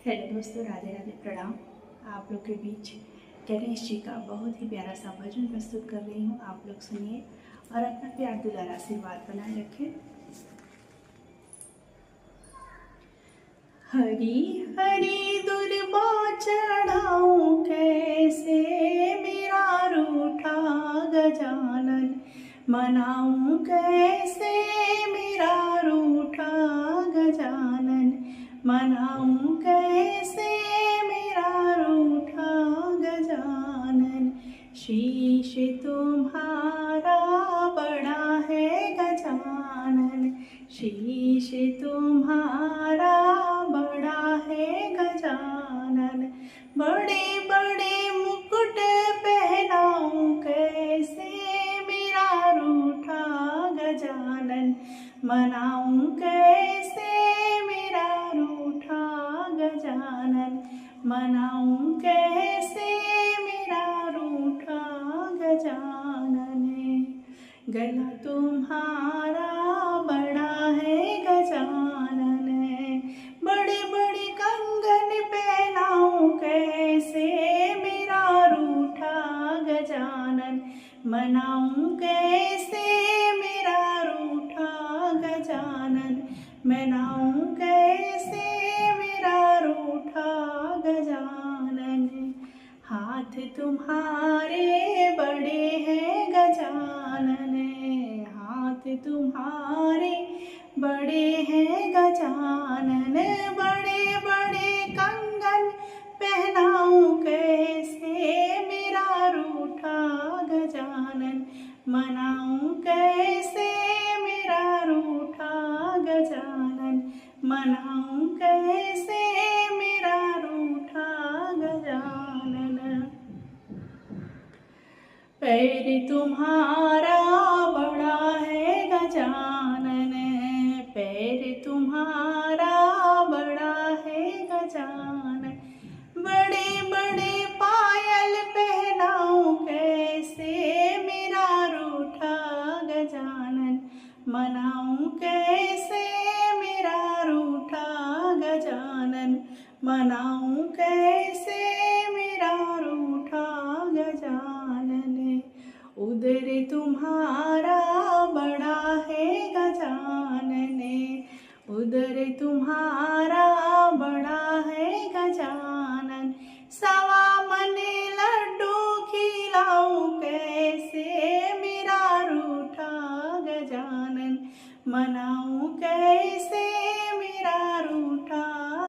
Hello दोस्तों, राधे राधे, प्रणाम। आप लोग के बीच गणेश जी का बहुत ही प्यारा सा भजन प्रस्तुत कर रही हूँ। आप लोग सुनिए और अपना प्यार दुलार आशीर्वाद बनाए रखें। हरी हरी दुर्बा चढ़ाऊं कैसे, मेरा रूठा गजानन मनाऊं कैसे, मेरा रूठा गजानन मनाऊं कैसे, मेरा रूठा गजानन। शीश तुम्हारा बड़ा है गजानन, शीश तुम्हारा बड़ा है गजानन। बड़े बड़े मुकुट पहनाऊं कैसे, मेरा रूठा गजानन मनाऊं कैसे, मेरा रूठा गजानन मनाऊं कैसे, मेरा रूठा गजानन। गला तुम्हारा बड़ा है गजानन, बड़े बड़े कंगन पहनाऊं कैसे, मेरा रूठा गजानन मनाऊं कैसे, मेरा रूठा गजानन मनाऊं कैसे, मेरा रूठा गजानन। हाथ तुम्हारे बड़े हैं गजानन, हाथ तुम्हारे बड़े हैं गजानन। बड़े बड़े कंगन पहनाऊं कैसे, मेरा रूठा गजानन मनाऊं कैसे, मेरा रूठा गजानन मनाऊं कैसे, मेरा रूठा गजानन। पैर तुम्हारा बड़ा है गजानन, पैर तुम्हारा बड़ा है गजानन। बड़े बड़े पायल पहनाऊं कैसे, मेरा रूठा गजानन मनाऊं कैसे, मेरा रूठा गजानन मनाऊं कैसे, मेरा रूठा गजानन। उदर तुम्हारा बड़ा है गजानन, उदर तुम्हारा